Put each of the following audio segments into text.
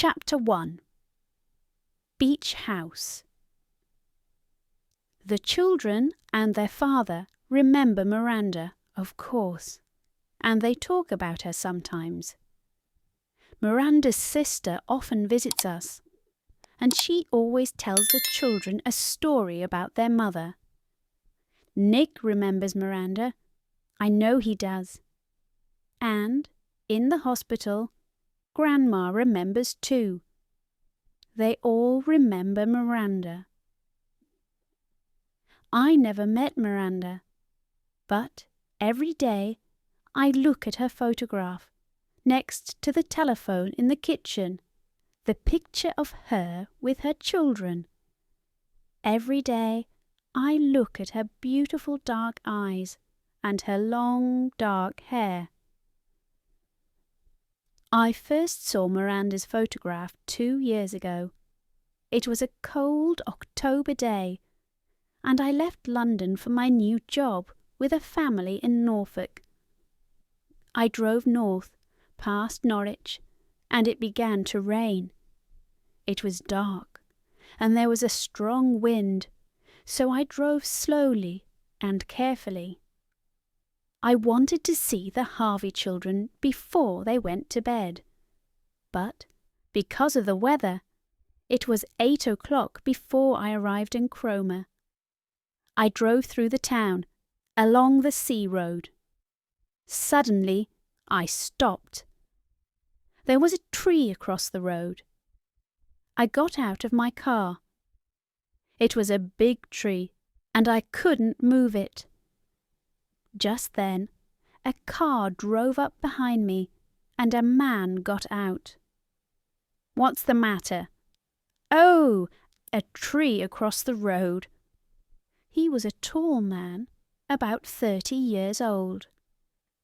Chapter 1. Beach House. The children and their father remember Miranda, of course, and they talk about her sometimes. Miranda's sister often visits us, and she always tells the children a story about their mother. Nick remembers Miranda. I know he does. And, in the hospital, Grandma remembers too. They all remember Miranda. I never met Miranda, but every day I look at her photograph next to the telephone in the kitchen, the picture of her with her children. Every day I look at her beautiful dark eyes and her long dark hair. I first saw Miranda's photograph 2 years ago. It was a cold October day, and I left London for my new job with a family in Norfolk. I drove north, past Norwich, and it began to rain. It was dark, and there was a strong wind, so I drove slowly and carefully. I wanted to see the Harvey children before they went to bed. But, because of the weather, it was 8 o'clock before I arrived in Cromer. I drove through the town, along the sea road. Suddenly, I stopped. There was a tree across the road. I got out of my car. It was a big tree, and I couldn't move it. Just then, a car drove up behind me, and a man got out. "What's the matter?" "Oh, a tree across the road." He was a tall man, about 30 years old.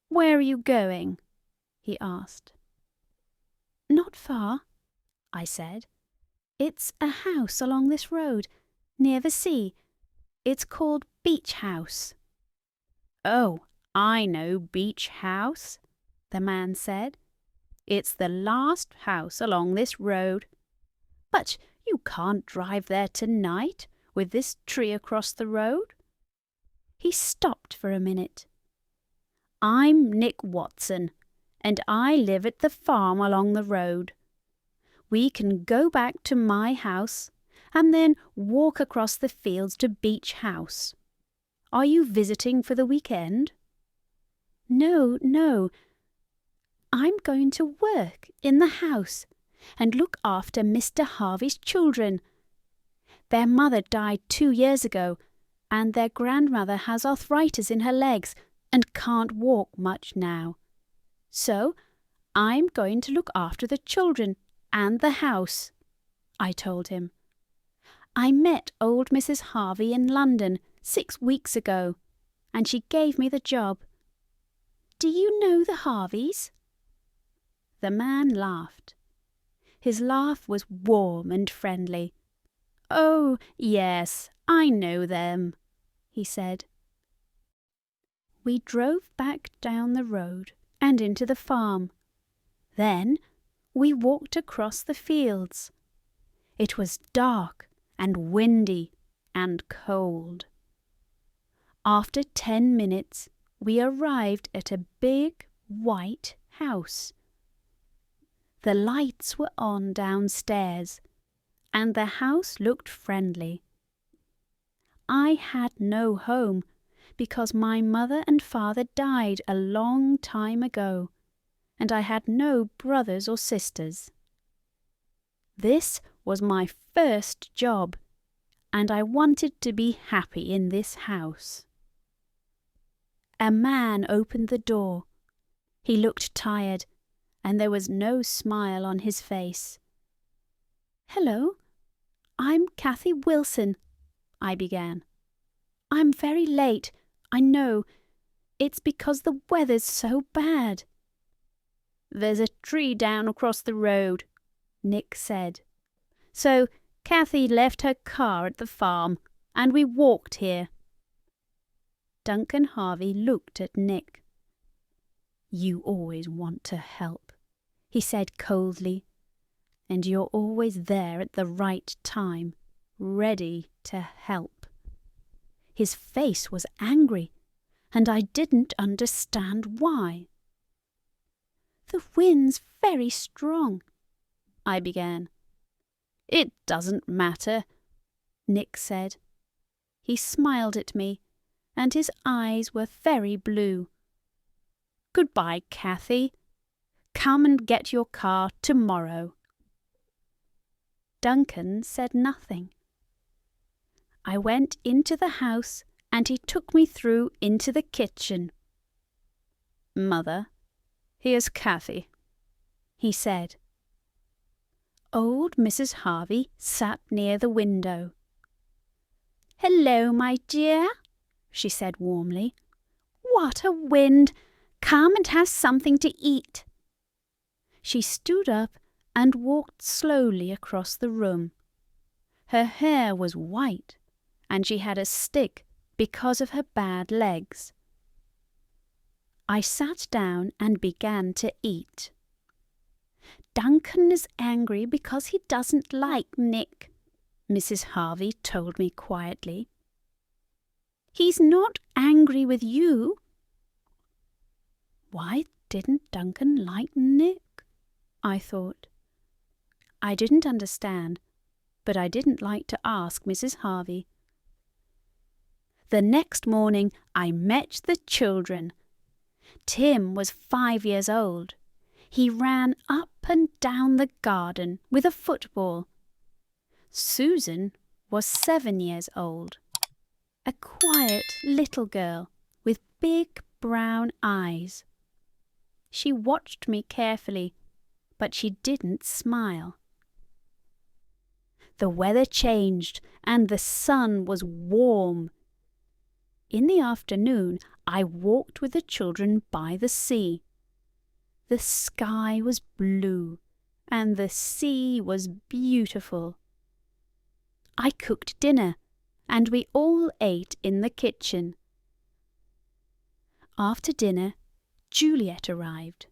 "Where are you going?" he asked. "Not far," I said. "It's a house along this road, near the sea. It's called Beach House." "Oh, I know Beach House," the man said. "It's the last house along this road. But you can't drive there tonight with this tree across the road." He stopped for a minute. "I'm Nick Watson, and I live at the farm along the road. We can go back to my house and then walk across the fields to Beach House. Are you visiting for the weekend?" No. I'm going to work in the house and look after Mr. Harvey's children. Their mother died 2 years ago, and their grandmother has arthritis in her legs and can't walk much now. So I'm going to look after the children and the house," I told him. "I met old Mrs. Harvey in London 6 weeks ago, and she gave me the job. Do you know the Harveys?" The man laughed. His laugh was warm and friendly. "Oh, yes, I know them," he said. We drove back down the road and into the farm. Then we walked across the fields. It was dark and windy and cold. After 10 minutes, we arrived at a big white house. The lights were on downstairs, and the house looked friendly. I had no home because my mother and father died a long time ago, and I had no brothers or sisters. This was my first job, and I wanted to be happy in this house. A man opened the door. He looked tired, and there was no smile on his face. "Hello, I'm Kathy Wilson," I began. "I'm very late, I know. It's because the weather's so bad." "There's a tree down across the road," Nick said. "So Kathy left her car at the farm, and we walked here." Duncan Harvey looked at Nick. "You always want to help," he said coldly. and you're always there at the right time, ready to help." His face was angry, and I didn't understand why. "The wind's very strong," I began. "It doesn't matter," Nick said. He smiled at me, and his eyes were very blue. "Goodbye, Kathy. Come and get your car tomorrow." Duncan said nothing. I went into the house and he took me through into the kitchen. "Mother, here's Kathy," he said. Old Mrs. Harvey sat near the window. "Hello, my dear," she said warmly. "What a wind! Come and have something to eat." She stood up and walked slowly across the room. Her hair was white, and she had a stick because of her bad legs. I sat down and began to eat. "Duncan is angry because he doesn't like Nick," Mrs. Harvey told me quietly. "He's not angry with you." Why didn't Duncan like Nick? I thought. I didn't understand, but I didn't like to ask Mrs. Harvey. The next morning I met the children. Tim was 5 years old. He ran up and down the garden with a football. Susan was 7 years old, a quiet little girl with big brown eyes. She watched me carefully, but she didn't smile. The weather changed and the sun was warm. In the afternoon, I walked with the children by the sea. The sky was blue and the sea was beautiful. I cooked dinner and we all ate in the kitchen. After dinner, Juliet arrived.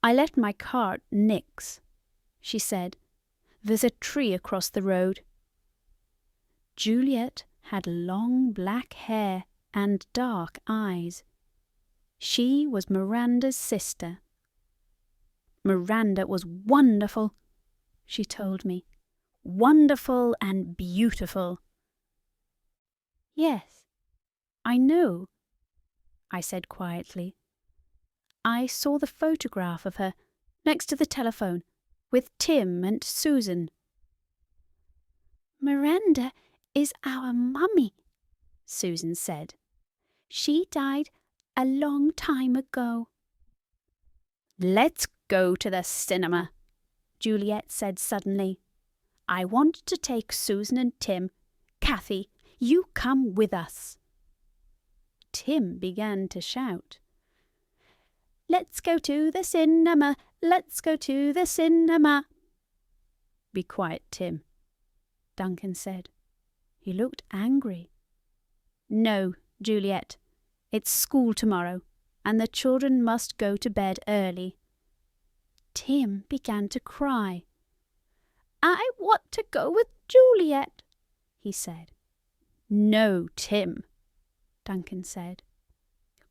"I left my car at Nick's," she said. "There's a tree across the road." Juliet had long black hair and dark eyes. She was Miranda's sister. "Miranda was wonderful," she told me. "Wonderful and beautiful." "Yes, I know," I said quietly. I saw the photograph of her next to the telephone with Tim and Susan. "Miranda is our mummy," Susan said. "She died a long time ago." "Let's go to the cinema," Juliet said suddenly. "I want to take Susan and Tim. Kathy, you come with us." Tim began to shout. "Let's go to the cinema, let's go to the cinema." "Be quiet, Tim," Duncan said. He looked angry. "No, Juliet, it's school tomorrow, and the children must go to bed early." Tim began to cry. "I want to go with Juliet," he said. "No, Tim," Duncan said.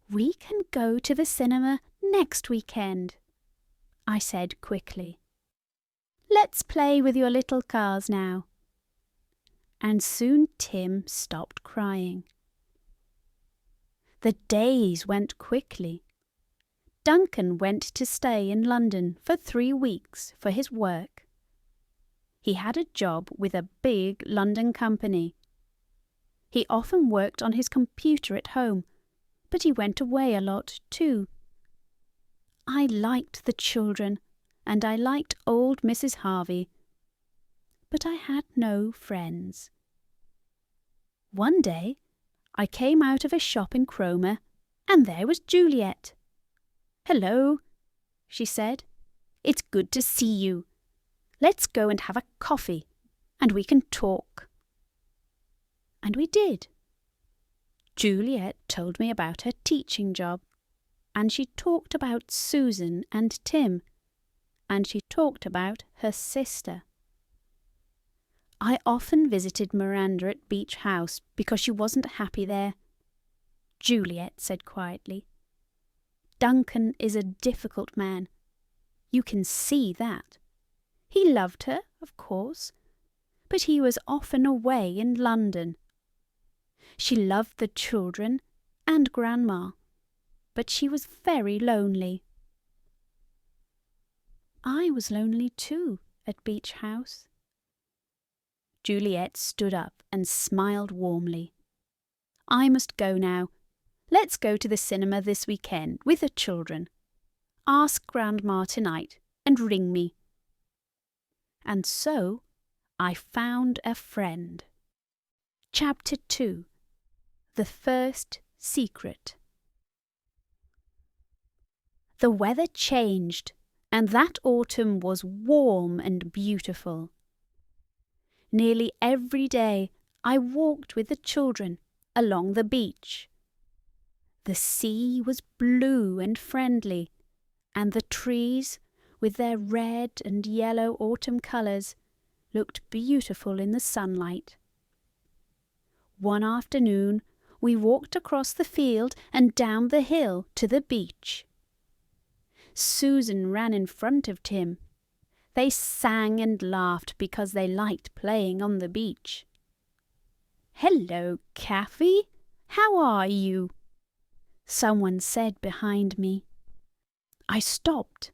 "We can go to the cinema next weekend," I said quickly. "Let's play with your little cars now." And soon Tim stopped crying. The days went quickly. Duncan went to stay in London for 3 weeks for his work. He had a job with a big London company. He often worked on his computer at home, but he went away a lot too. I liked the children, and I liked old Mrs. Harvey, but I had no friends. One day, I came out of a shop in Cromer, and there was Juliet. "Hello," she said. "It's good to see you. Let's go and have a coffee, and we can talk." And we did. Juliet told me about her teaching job, and she talked about Susan and Tim, and she talked about her sister. I often visited Miranda at Beach House because she wasn't happy there, Juliet said quietly. Duncan is a difficult man. You can see that. He loved her, of course, but he was often away in London. She loved the children and Grandma, but she was very lonely. I was lonely too at Beach House. Juliet stood up and smiled warmly. I must go now. Let's go to the cinema this weekend with the children. Ask Grandma tonight and ring me. And so I found a friend. Chapter 2. The First Secret. The weather changed, and that autumn was warm and beautiful. Nearly every day I walked with the children along the beach. The sea was blue and friendly, and the trees, with their red and yellow autumn colours, looked beautiful in the sunlight. One afternoon we walked across the field and down the hill to the beach. Susan ran in front of Tim. They sang and laughed because they liked playing on the beach. "Hello, Kathy. How are you?" someone said behind me. I stopped.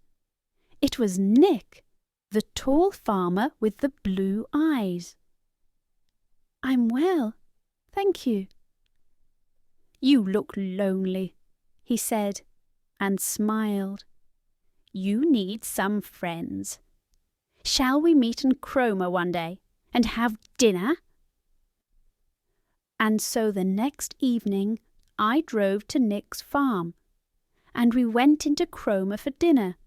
It was Nick, the tall farmer with the blue eyes. "I'm well, thank you." "You look lonely," he said, and smiled. "You need some friends. Shall we meet in Cromer one day and have dinner?" And so the next evening I drove to Nick's farm, and we went into Cromer for dinner.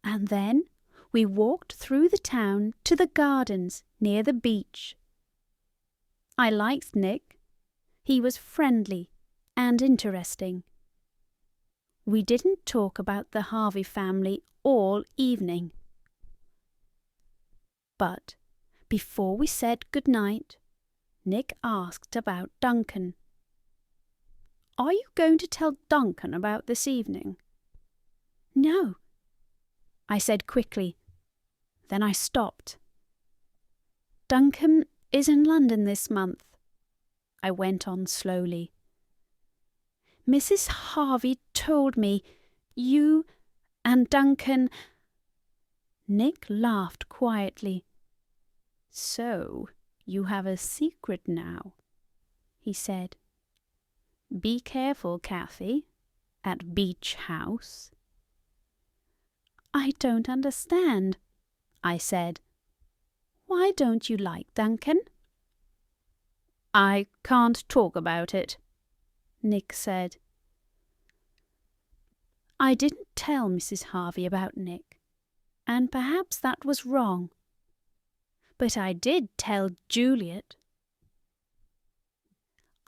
And then we walked through the town to the gardens near the beach. I liked Nick. He was friendly and interesting. We didn't talk about the Harvey family all evening. But before we said good night, Nick asked about Duncan. "Are you going to tell Duncan about this evening?" "No," I said quickly. Then I stopped. "Duncan is in London this month," I went on slowly. "Mrs. Harvey told me you and Duncan—" Nick laughed quietly. "So you have a secret now," he said. "Be careful, Kathy, at Beach House." "I don't understand," I said. "Why don't you like Duncan?" "I can't talk about it," Nick said. I didn't tell Mrs. Harvey about Nick, and perhaps that was wrong. But I did tell Juliet.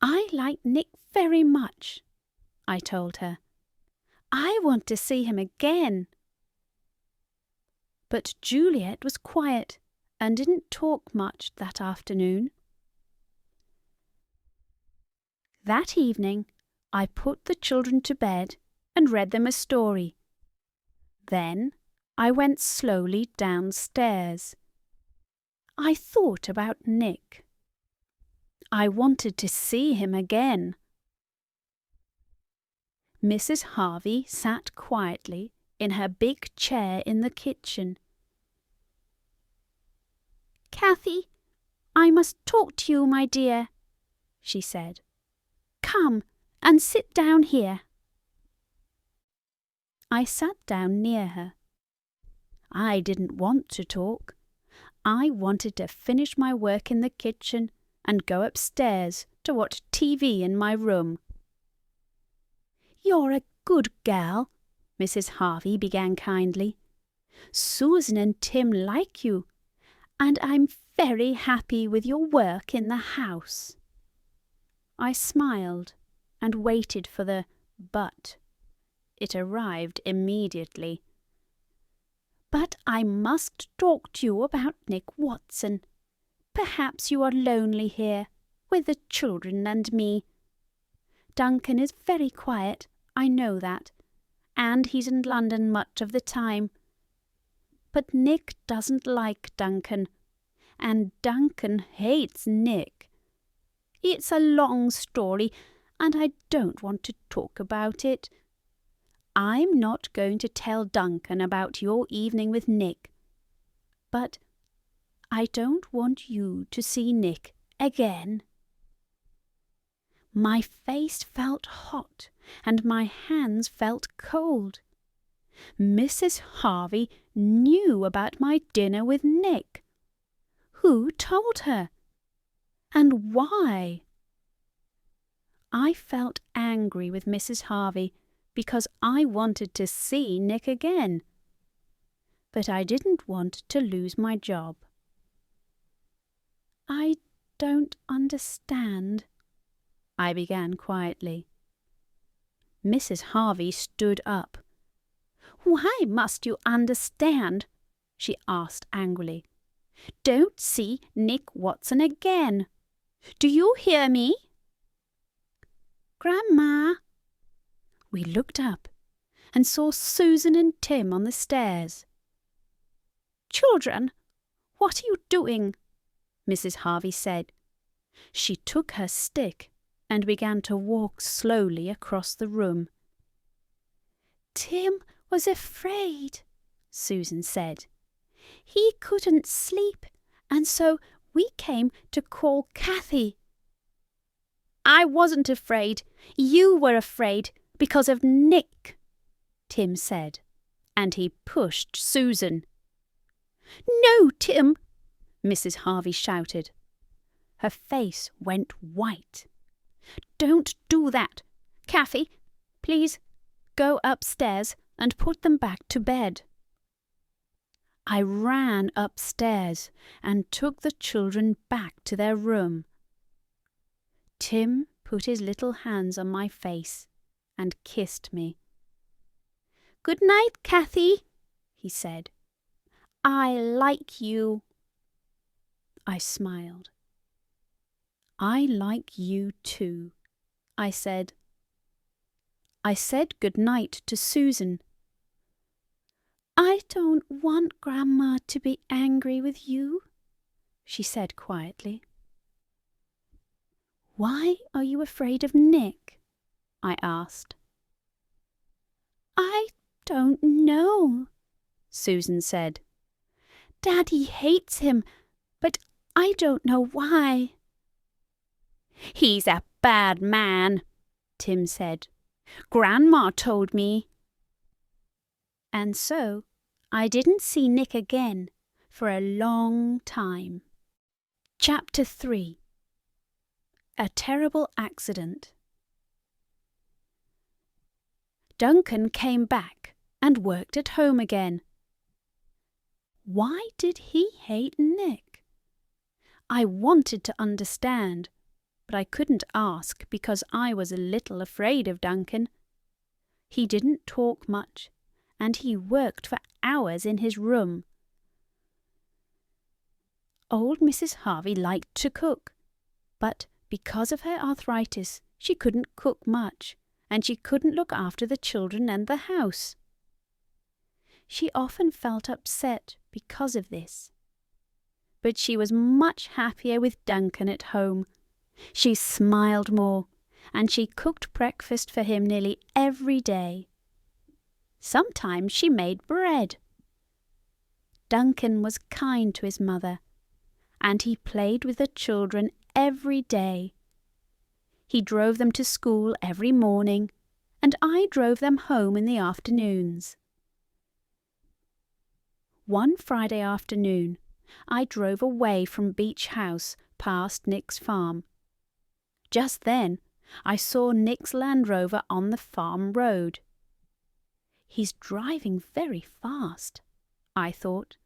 "I like Nick very much," I told her. "I want to see him again." But Juliet was quiet and didn't talk much that afternoon. That evening I put the children to bed and read them a story. Then I went slowly downstairs. I thought about Nick. I wanted to see him again. Mrs. Harvey sat quietly in her big chair in the kitchen. "Kathy, I must talk to you, my dear," she said. "Come and sit down here." I sat down near her. I didn't want to talk. I wanted to finish my work in the kitchen and go upstairs to watch TV in my room. "You're a good girl," Mrs. Harvey began kindly. "Susan and Tim like you, and I'm very happy with your work in the house." I smiled and waited for the "but." It arrived immediately. But I must talk to you about Nick Watson. Perhaps you are lonely here, with the children and me. Duncan is very quiet, I know that, and he's in London much of the time. But Nick doesn't like Duncan, and Duncan hates Nick. It's a long story, and I don't want to talk about it. I'm not going to tell Duncan about your evening with Nick. But I don't want you to see Nick again. My face felt hot, and my hands felt cold. Mrs. Harvey knew about my dinner with Nick. Who told her? And why? I felt angry with Mrs. Harvey because I wanted to see Nick again. But I didn't want to lose my job. I don't understand, I began quietly. Mrs. Harvey stood up. Why must you understand? She asked angrily. Don't see Nick Watson again. Do you hear me? Grandma. We looked up and saw Susan and Tim on the stairs. Children, what are you doing? Mrs. Harvey said. She took her stick and began to walk slowly across the room. Tim was afraid, Susan said. He couldn't sleep, and so we came to call Kathy. I wasn't afraid. You were afraid because of Nick, Tim said, and he pushed Susan. No, Tim, Mrs. Harvey shouted. Her face went white. Don't do that. Kathy, please go upstairs and put them back to bed. I ran upstairs and took the children back to their room. Tim put his little hands on my face and kissed me. Good night, Kathy, he said. I like you. I smiled. I like you too, I said. I said good night to Susan. I don't want Grandma to be angry with you, she said quietly. Why are you afraid of Nick? I asked. I don't know, Susan said. Daddy hates him, but I don't know why. He's a bad man, Tim said. Grandma told me. And so I didn't see Nick again for a long time. Chapter 3. A Terrible Accident. Duncan came back and worked at home again. Why did he hate Nick? I wanted to understand, but I couldn't ask because I was a little afraid of Duncan. He didn't talk much, and he worked for hours in his room. Old Mrs. Harvey liked to cook, but because of her arthritis, she couldn't cook much, and she couldn't look after the children and the house. She often felt upset because of this. But she was much happier with Duncan at home. She smiled more, and she cooked breakfast for him nearly every day. Sometimes she made bread. Duncan was kind to his mother, and he played with the children every day. He drove them to school every morning, and I drove them home in the afternoons. One Friday afternoon, I drove away from Beach House past Nick's farm. Just then, I saw Nick's Land Rover on the farm road. He's driving very fast, I thought.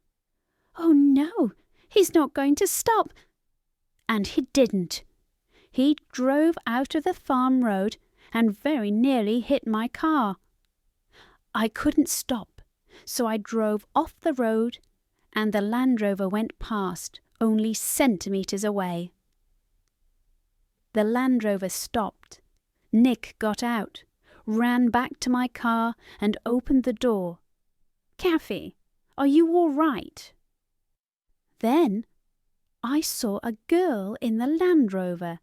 Oh no, he's not going to stop. And he didn't. He drove out of the farm road and very nearly hit my car. I couldn't stop, so I drove off the road, and the Land Rover went past, only centimetres away. The Land Rover stopped. Nick got out, ran back to my car, and opened the door. "Kathy, are you all right?" Then I saw a girl in the Land Rover.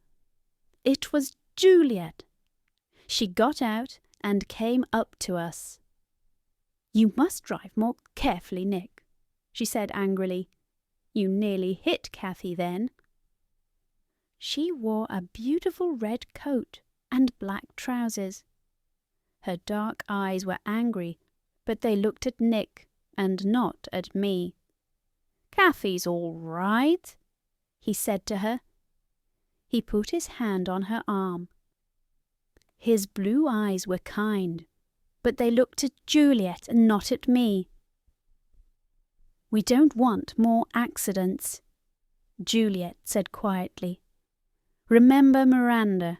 It was Juliet. She got out and came up to us. "You must drive more carefully, Nick," she said angrily. "You nearly hit Kathy then." She wore a beautiful red coat and black trousers. Her dark eyes were angry, but they looked at Nick and not at me. "Kathy's all right," he said to her. He put his hand on her arm. His blue eyes were kind, but they looked at Juliet and not at me. "We don't want more accidents," Juliet said quietly. "Remember Miranda."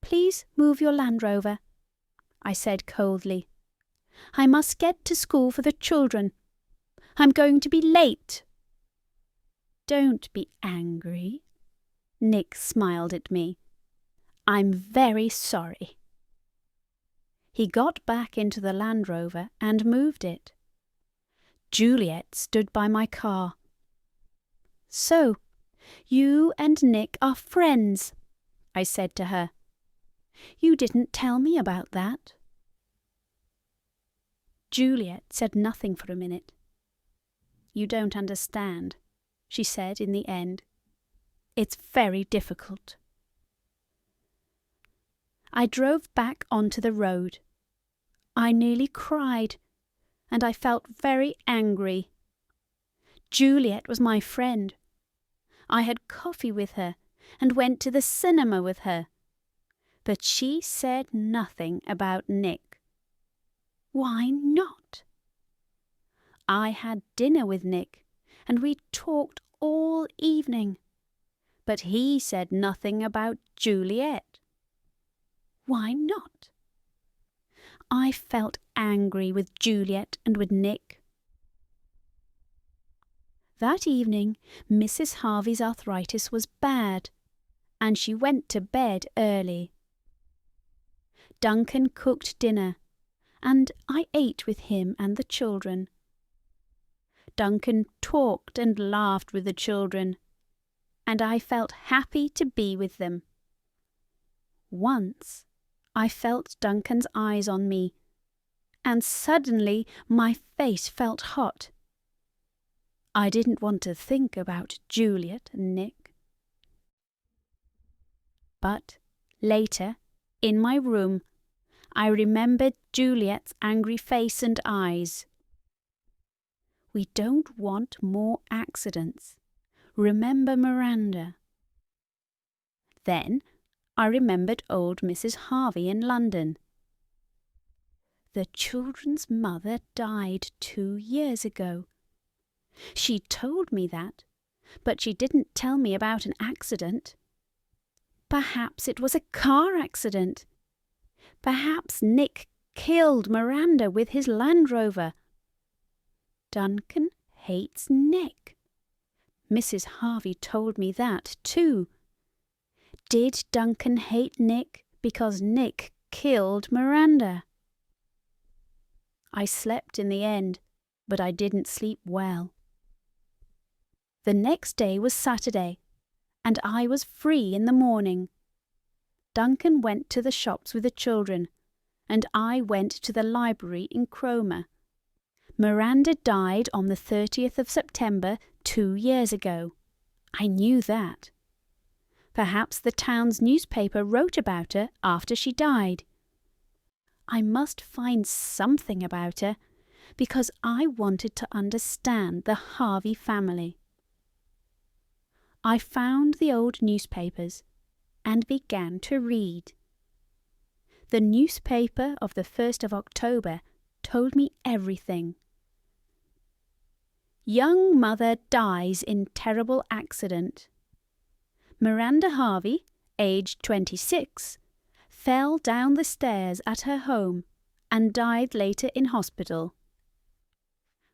"Please move your Land Rover," I said coldly. "I must get to school for the children. I'm going to be late." "Don't be angry," Nick smiled at me. "I'm very sorry." He got back into the Land Rover and moved it. Juliet stood by my car. "So, you and Nick are friends," I said to her. "You didn't tell me about that." Juliet said nothing for a minute. "You don't understand," she said in the end. "It's very difficult." I drove back onto the road. I nearly cried, and I felt very angry. Juliet was my friend. I had coffee with her and went to the cinema with her. But she said nothing about Nick. Why not? I had dinner with Nick, and we talked all evening. But he said nothing about Juliet. Why not? I felt angry with Juliet and with Nick. That evening, Mrs. Harvey's arthritis was bad, and she went to bed early. Duncan cooked dinner, and I ate with him and the children. Duncan talked and laughed with the children, and I felt happy to be with them. Once I felt Duncan's eyes on me, and suddenly my face felt hot. I didn't want to think about Juliet and Nick. But later, in my room, I remembered Juliet's angry face and eyes. We don't want more accidents. Remember Miranda. Then I remembered old Mrs. Harvey in London. The children's mother died 2 years ago. She told me that, but she didn't tell me about an accident. Perhaps it was a car accident. Perhaps Nick killed Miranda with his Land Rover. Duncan hates Nick. Mrs. Harvey told me that too. Did Duncan hate Nick because Nick killed Miranda? I slept in the end, but I didn't sleep well. The next day was Saturday, and I was free in the morning. Duncan went to the shops with the children, and I went to the library in Cromer. Miranda died on the 30th of September 2 years ago. I knew that. Perhaps the town's newspaper wrote about her after she died. I must find something about her, because I wanted to understand the Harvey family. I found the old newspapers and began to read. The newspaper of the 1st of October told me everything. Young mother dies in terrible accident. Miranda Harvey, aged 26, fell down the stairs at her home and died later in hospital.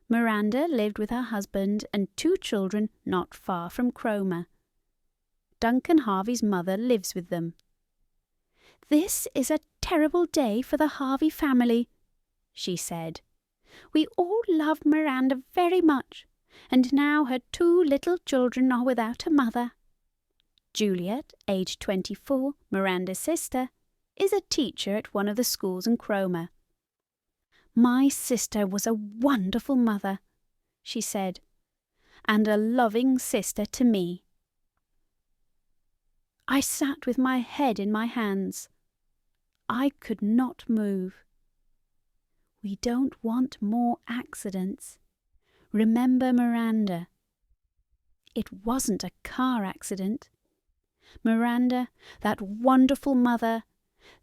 Miranda lived with her husband and 2 children not far from Cromer. Duncan Harvey's mother lives with them. "This is a terrible day for the Harvey family," she said. "We all love Miranda very much, and now her 2 little children are without a mother." Juliet, aged 24, Miranda's sister, is a teacher at one of the schools in Cromer. "My sister was a wonderful mother," she said, "and a loving sister to me." I sat with my head in my hands. I could not move. We don't want more accidents. Remember Miranda. It wasn't a car accident. Miranda, that wonderful mother,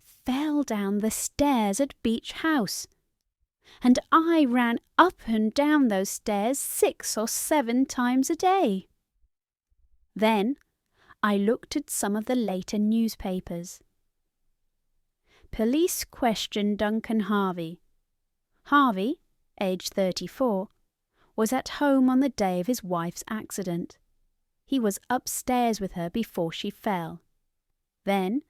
fell down the stairs at Beach House, and I ran up and down those stairs 6 or 7 times a day. Then I looked at some of the later newspapers. Police questioned Duncan Harvey. Harvey, aged 34, was at home on the day of his wife's accident. He was upstairs with her before she fell. Then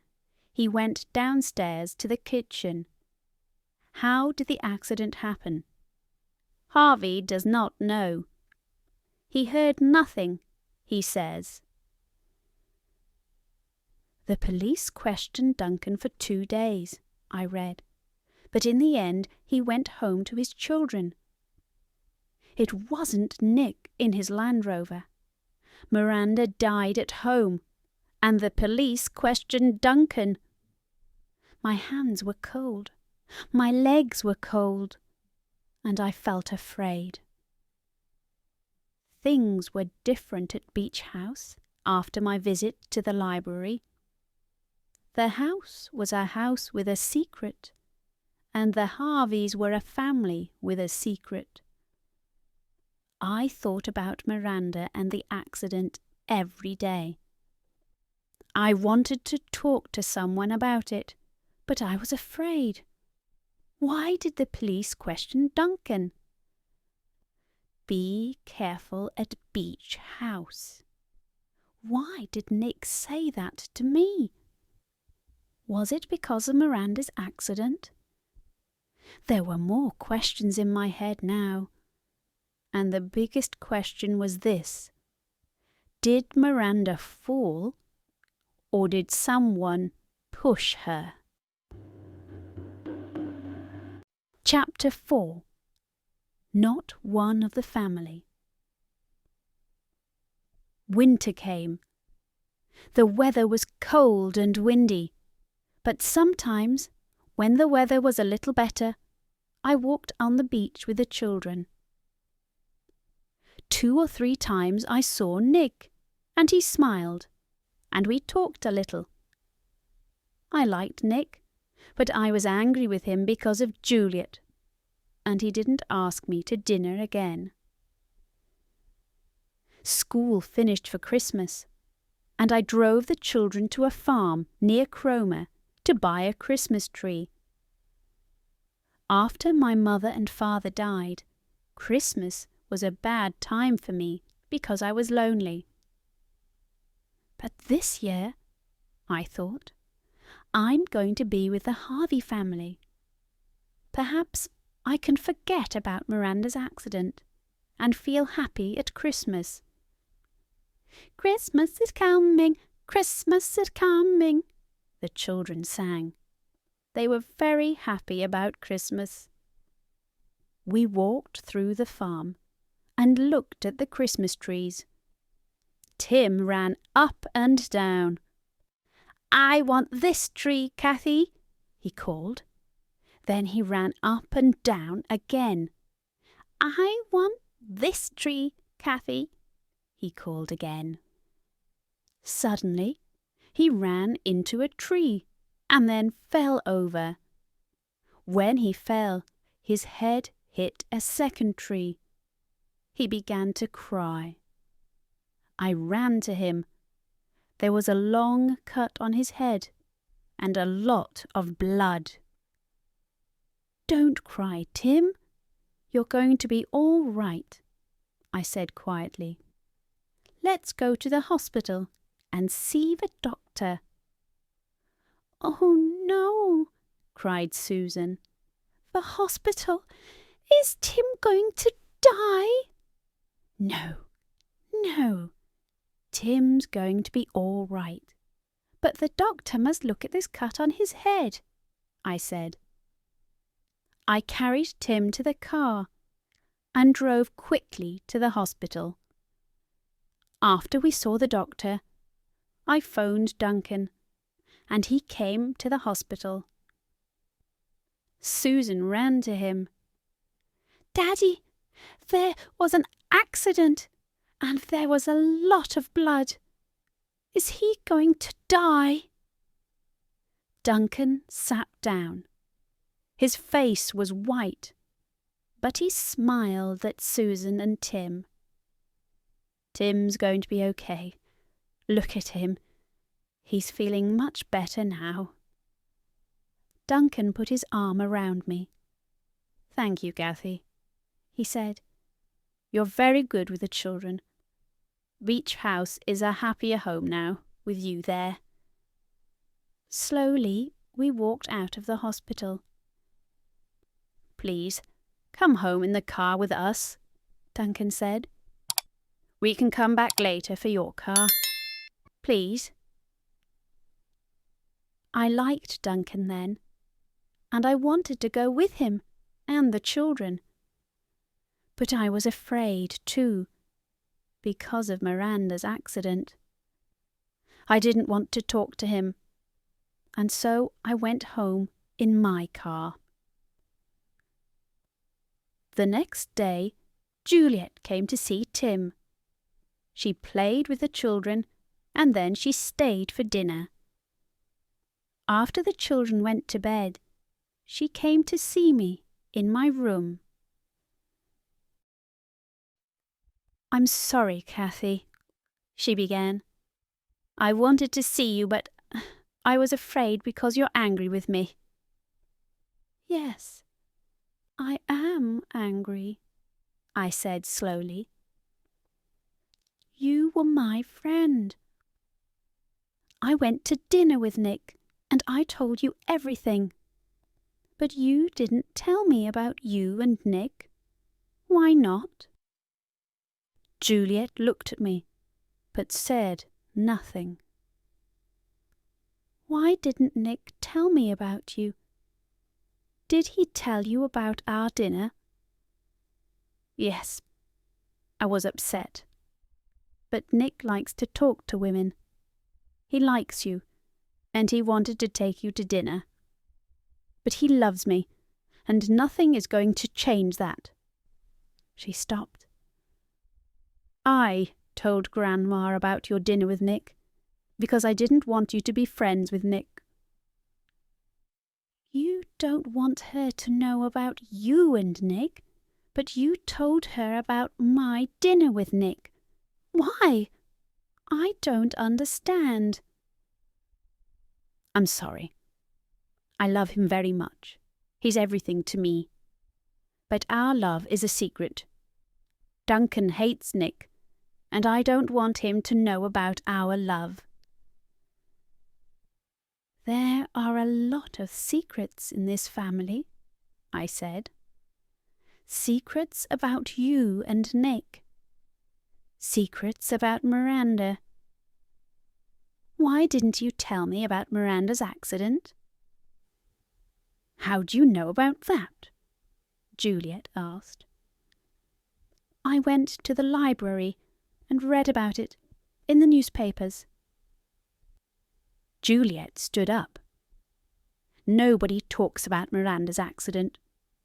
he went downstairs to the kitchen. How did the accident happen? Harvey does not know. He heard nothing, he says. The police questioned Duncan for 2 days, I read, but in the end he went home to his children. It wasn't Nick in his Land Rover. Miranda died at home, and the police questioned Duncan. My hands were cold, my legs were cold, and I felt afraid. Things were different at Beach House after my visit to the library. The house was a house with a secret, and the Harveys were a family with a secret. I thought about Miranda and the accident every day. I wanted to talk to someone about it, but I was afraid. Why did the police question Duncan? Be careful at Beach House. Why did Nick say that to me? Was it because of Miranda's accident? There were more questions in my head now, and the biggest question was this: did Miranda fall, or did someone push her? Chapter 4. Not one of the family. Winter came. The weather was cold and windy, but sometimes, when the weather was a little better, I walked on the beach with the children. 2 or 3 times I saw Nick, and he smiled, and we talked a little. I liked Nick, but I was angry with him because of Juliet, and he didn't ask me to dinner again. School finished for Christmas, and I drove the children to a farm near Cromer to buy a Christmas tree. After my mother and father died, Christmas was a bad time for me because I was lonely. But this year, I thought, I'm going to be with the Harvey family. Perhaps I can forget about Miranda's accident and feel happy at Christmas. "Christmas is coming, Christmas is coming," the children sang. They were very happy about Christmas. We walked through the farm and looked at the Christmas trees. Tim ran up and down. "I want this tree, Kathy," he called. Then he ran up and down again. "I want this tree, Kathy," he called again. Suddenly, he ran into a tree and then fell over. When he fell, his head hit a second tree. He began to cry. I ran to him. There was a long cut on his head and a lot of blood. Don't cry, Tim. You're going to be all right, I said quietly. Let's go to the hospital and see the doctor. Oh no, cried Susan. The hospital? Is Tim going to die? No. Tim's going to be all right. But the doctor must look at this cut on his head, I said. I carried Tim to the car and drove quickly to the hospital. After we saw the doctor, I phoned Duncan, and he came to the hospital. Susan ran to him. Daddy, there was an accident, and there was a lot of blood. Is he going to die? Duncan sat down. His face was white, but he smiled at Susan and Tim. Tim's going to be okay. Look at him. He's feeling much better now. Duncan put his arm around me. Thank you, Kathy, he said. You're very good with the children. Beach House is a happier home now, with you there. Slowly, we walked out of the hospital. Please, come home in the car with us, Duncan said. We can come back later for your car. Please. I liked Duncan then, and I wanted to go with him and the children. But I was afraid too, because of Miranda's accident. I didn't want to talk to him, and so I went home in my car. The next day, Juliet came to see Tim. She played with the children, and then she stayed for dinner. After the children went to bed, she came to see me in my room. I'm sorry, Kathy, she began. I wanted to see you, but I was afraid because you're angry with me. Yes, I am angry, I said slowly. You were my friend. I went to dinner with Nick, and I told you everything. But you didn't tell me about you and Nick. Why not? Juliet looked at me, but said nothing. Why didn't Nick tell me about you? Did he tell you about our dinner? Yes, I was upset. But Nick likes to talk to women. He likes you, and he wanted to take you to dinner. But he loves me, and nothing is going to change that. She stopped. I told Grandma about your dinner with Nick, because I didn't want you to be friends with Nick. You don't want her to know about you and Nick, but you told her about my dinner with Nick. Why? I don't understand. I'm sorry. I love him very much. He's everything to me. But our love is a secret. Duncan hates Nick, and I don't want him to know about our love. There are a lot of secrets in this family, I said. Secrets about you and Nick. Secrets about Miranda. Why didn't you tell me about Miranda's accident? How do you know about that? Juliet asked. I went to the library and read about it in the newspapers. Juliet stood up. Nobody talks about Miranda's accident,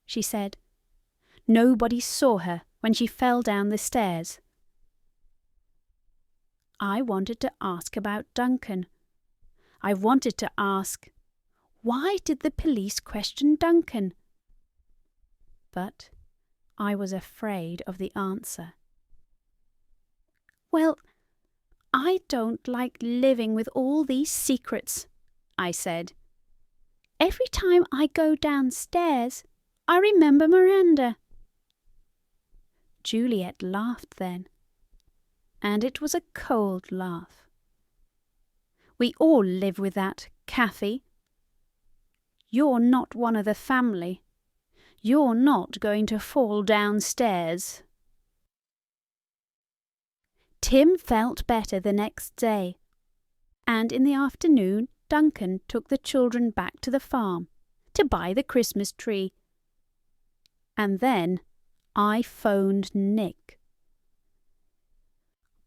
she said. Nobody saw her when she fell down the stairs. I wanted to ask about Duncan. I wanted to ask, why did the police question Duncan? But I was afraid of the answer. Well, I don't like living with all these secrets, I said. Every time I go downstairs, I remember Miranda." Juliet laughed then, and it was a cold laugh. "We all live with that, Kathy. You're not one of the family. You're not going to fall downstairs." Tim felt better the next day, and in the afternoon Duncan took the children back to the farm to buy the Christmas tree. And then I phoned Nick.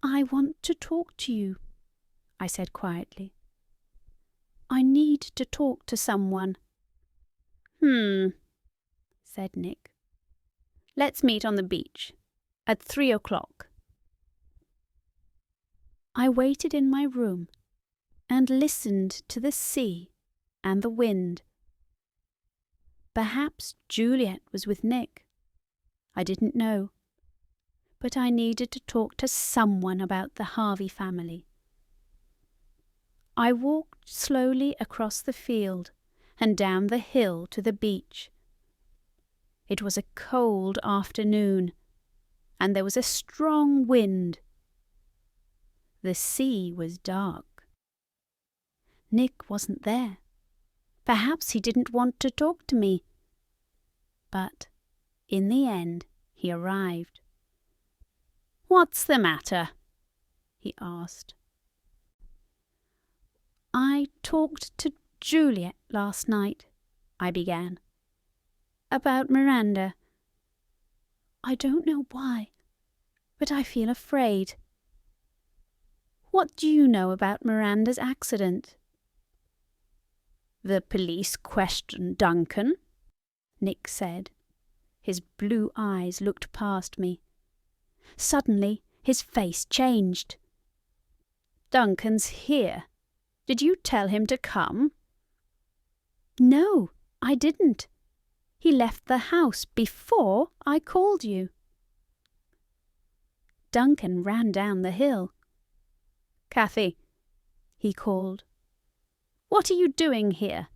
"I want to talk to you," I said quietly. "I need to talk to someone." Said Nick. "Let's meet on the beach at 3 o'clock. I waited in my room and listened to the sea and the wind. Perhaps Juliet was with Nick. I didn't know. But I needed to talk to someone about the Harvey family. I walked slowly across the field and down the hill to the beach. It was a cold afternoon, and there was a strong wind. The sea was dark. Nick wasn't there. Perhaps he didn't want to talk to me. But in the end, he arrived. "What's the matter?" he asked. "I talked to Juliet last night," I began. "About Miranda. I don't know why, but I feel afraid. What do you know about Miranda's accident?" "The police questioned Duncan," Nick said. His blue eyes looked past me. Suddenly, his face changed. "Duncan's here. Did you tell him to come?" "No, I didn't. He left the house before I called you." Duncan ran down the hill. "Kathy," he called. "What are you doing here?"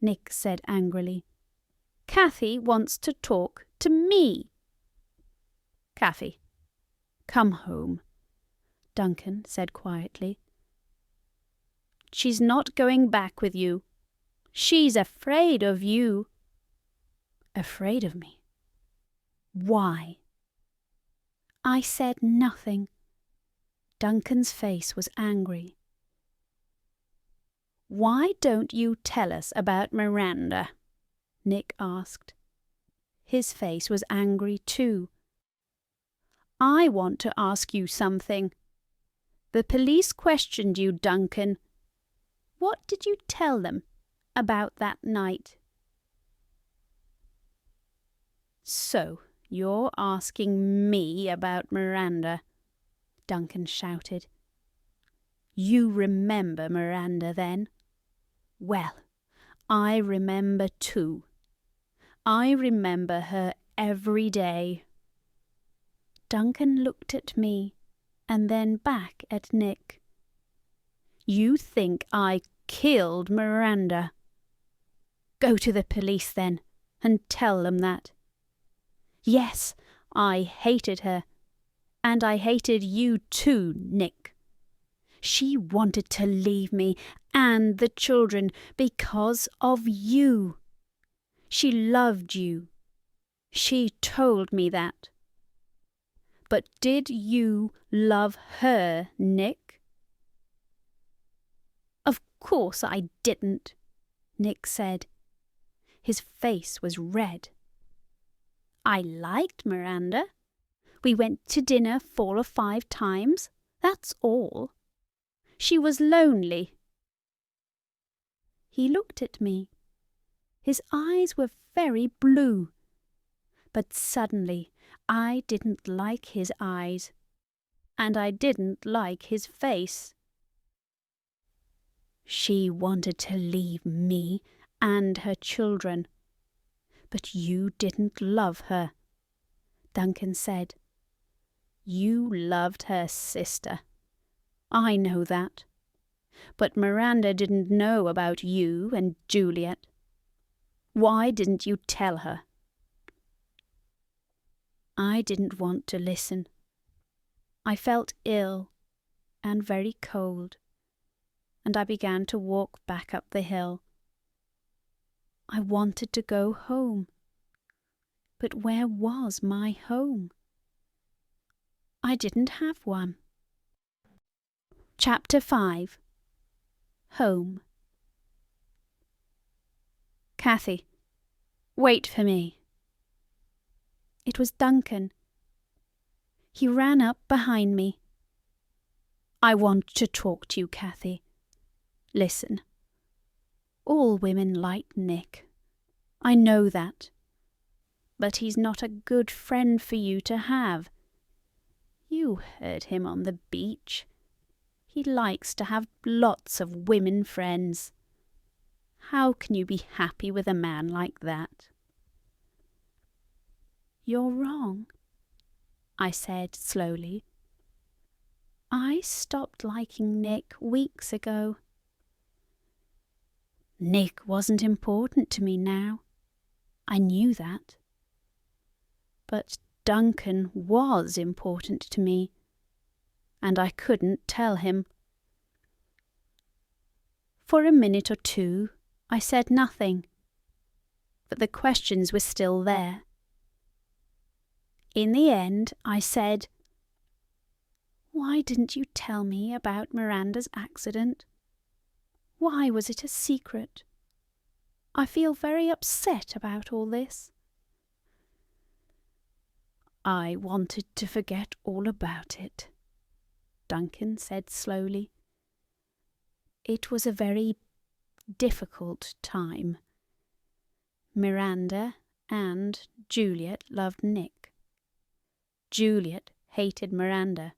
Nick said angrily. "Kathy wants to talk to me." "Kathy, come home," Duncan said quietly. "She's not going back with you. She's afraid of you." "Afraid of me? Why?" I said nothing. Duncan's face was angry. "Why don't you tell us about Miranda?" Nick asked. His face was angry too. "I want to ask you something. The police questioned you, Duncan. What did you tell them about that night?" "So you're asking me about Miranda?" Duncan shouted. "You remember Miranda, then? Well, I remember too. I remember her every day." Duncan looked at me and then back at Nick. "You think I killed Miranda? Go to the police then and tell them that. Yes, I hated her. And I hated you too, Nick. She wanted to leave me and the children because of you. She loved you. She told me that. But did you love her, Nick?" "Of course I didn't," Nick said. His face was red. "I liked Miranda. We went to dinner 4 or 5 times, that's all. She was lonely." He looked at me. His eyes were very blue. But suddenly I didn't like his eyes, and I didn't like his face. "She wanted to leave me and her children. But you didn't love her," Duncan said. "You loved her sister. I know that. But Miranda didn't know about you and Juliet. Why didn't you tell her?" I didn't want to listen. I felt ill and very cold, and I began to walk back up the hill. I wanted to go home, but where was my home? I didn't have one. Chapter 5. Home. "Cathy, wait for me." It was Duncan. He ran up behind me. "I want to talk to you, Cathy. Listen. All women like Nick. I know that. But he's not a good friend for you to have. You heard him on the beach. He likes to have lots of women friends. How can you be happy with a man like that?" "You're wrong," I said slowly. "I stopped liking Nick weeks ago." Nick wasn't important to me now. I knew that. But Duncan was important to me, and I couldn't tell him. For a minute or two, I said nothing, but the questions were still there. In the end, I said, "Why didn't you tell me about Miranda's accident? Why was it a secret? I feel very upset about all this." "I wanted to forget all about it," Duncan said slowly. "It was a very difficult time. Miranda and Juliet loved Nick. Juliet hated Miranda.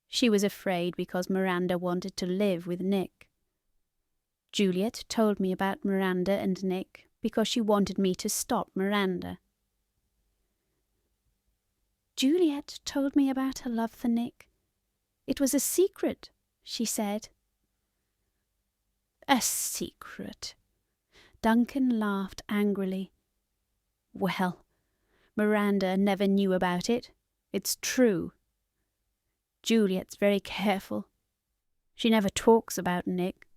She was afraid because Miranda wanted to live with Nick. Juliet told me about Miranda and Nick because she wanted me to stop Miranda. Juliet told me about her love for Nick. It was a secret, she said." "A secret?" Duncan laughed angrily. "Well, Miranda never knew about it. It's true. Juliet's very careful. She never talks about Nick,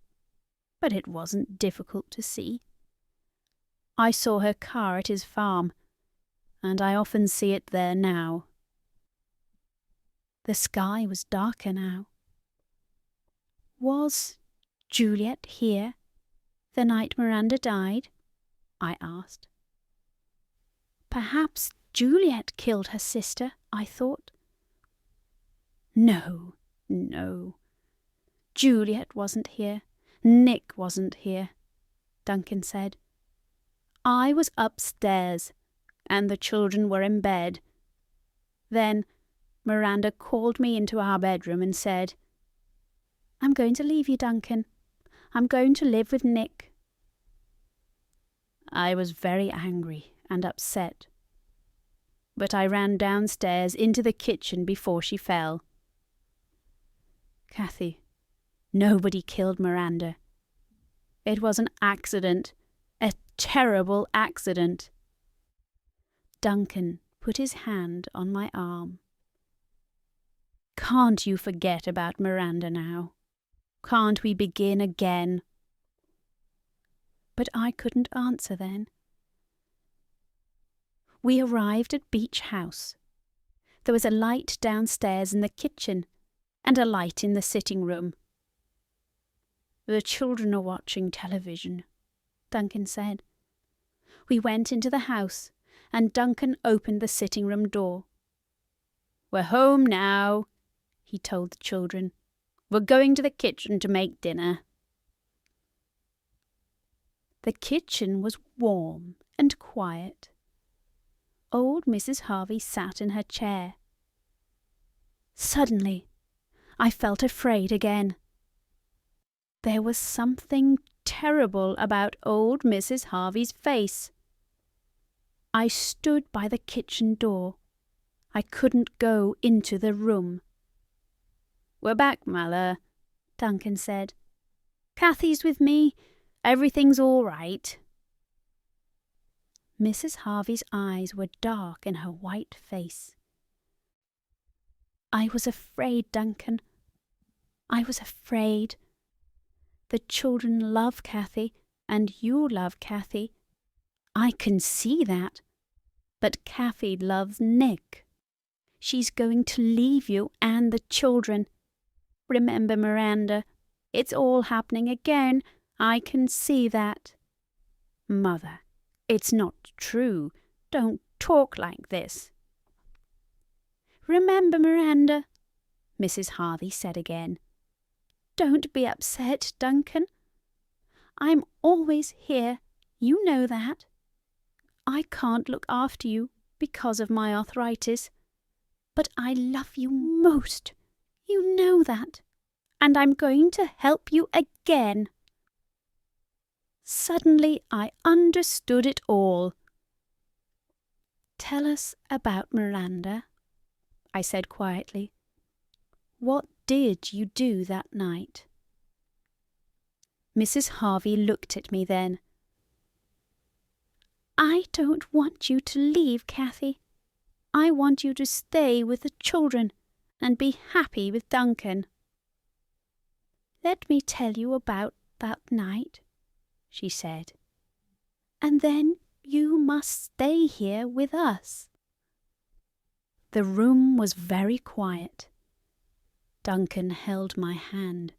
but it wasn't difficult to see. I saw her car at his farm, and I often see it there now." The sky was darker now. "Was Juliet here the night Miranda died?" I asked. "Perhaps Juliet killed her sister," I thought. No. Juliet wasn't here. Nick wasn't here," Duncan said. "I was upstairs, and the children were in bed. Then Miranda called me into our bedroom and said, 'I'm going to leave you, Duncan. I'm going to live with Nick.' I was very angry and upset, but I ran downstairs into the kitchen before she fell. Cathy, nobody killed Miranda. It was an accident, a terrible accident." Duncan put his hand on my arm. "Can't you forget about Miranda now? Can't we begin again?" But I couldn't answer then. We arrived at Beach House. There was a light downstairs in the kitchen and a light in the sitting room. "The children are watching television," Duncan said. We went into the house, and Duncan opened the sitting room door. "We're home now," he told the children. "We're going to the kitchen to make dinner." The kitchen was warm and quiet. Old Mrs. Harvey sat in her chair. Suddenly, I felt afraid again. There was something terrible about old Mrs. Harvey's face. I stood by the kitchen door. I couldn't go into the room. "We're back, Mother," Duncan said. "Cathy's with me. Everything's all right." Mrs. Harvey's eyes were dark in her white face. "I was afraid, Duncan. I was afraid. The children love Kathy, and you love Kathy. I can see that. But Kathy loves Nick. She's going to leave you and the children. Remember, Miranda, it's all happening again. I can see that." "Mother, it's not true. Don't talk like this." "Remember, Miranda," Mrs. Harvey said again. "Don't be upset, Duncan. I'm always here. You know that. I can't look after you because of my arthritis, but I love you most. You know that. And I'm going to help you again." Suddenly I understood it all. "Tell us about Miranda," I said quietly. "What did you do that night?" Mrs. Harvey looked at me then. "I don't want you to leave, Kathy. I want you to stay with the children and be happy with Duncan." "Let me tell you about that night," she said. "And then you must stay here with us." The room was very quiet. Duncan held my hand,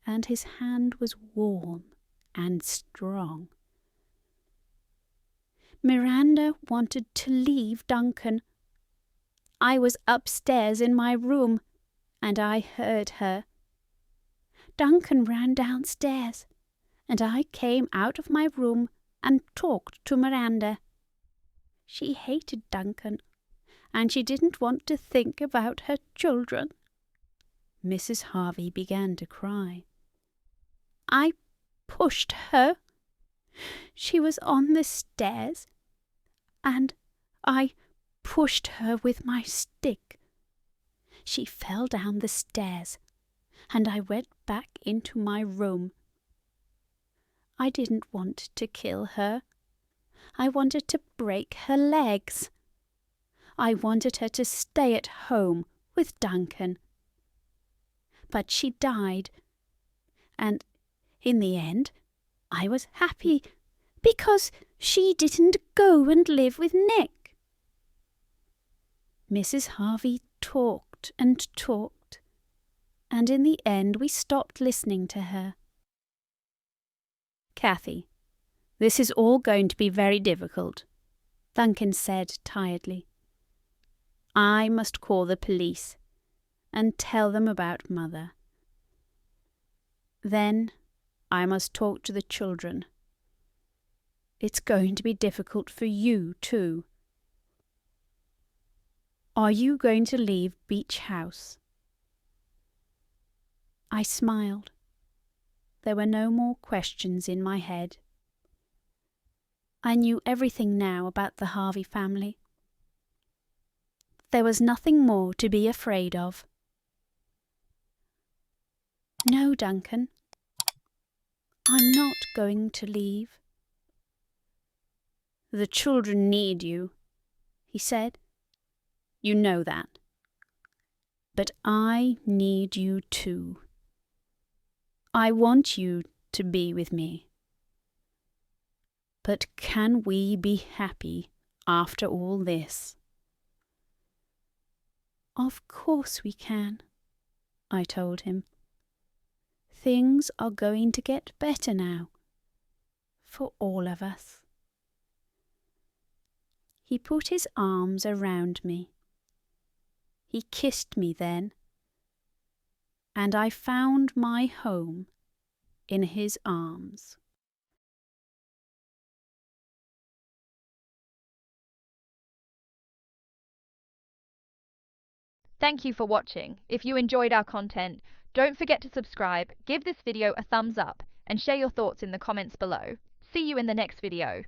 and his hand was warm and strong. Miranda wanted to leave Duncan. I was upstairs in my room, and I heard her. Duncan ran downstairs, and I came out of my room and talked to Miranda. She hated Duncan, and she didn't want to think about her children. Mrs. Harvey began to cry. I pushed her. She was on the stairs, and I pushed her with my stick. She fell down the stairs, and I went back into my room. I didn't want to kill her. I wanted to break her legs. I wanted her to stay at home with Duncan. But she died, and in the end I was happy because she didn't go and live with Nick. Mrs. Harvey talked and talked, and in the end we stopped listening to her. "Kathy, this is all going to be very difficult," Duncan said tiredly. "I must call the police and tell them about Mother. Then I must talk to the children. It's going to be difficult for you too. Are you going to leave Beach House?" I smiled. There were no more questions in my head. I knew everything now about the Harvey family. There was nothing more to be afraid of. "No, Duncan. I'm not going to leave." "The children need you," he said. "You know that. But I need you too. I want you to be with me. But can we be happy after all this?" "Of course we can," I told him. "Things are going to get better now, for all of us." He put his arms around me. He kissed me then, and I found my home in his arms. Thank you for watching. If you enjoyed our content, don't forget to subscribe, give this video a thumbs up, and share your thoughts in the comments below. See you in the next video.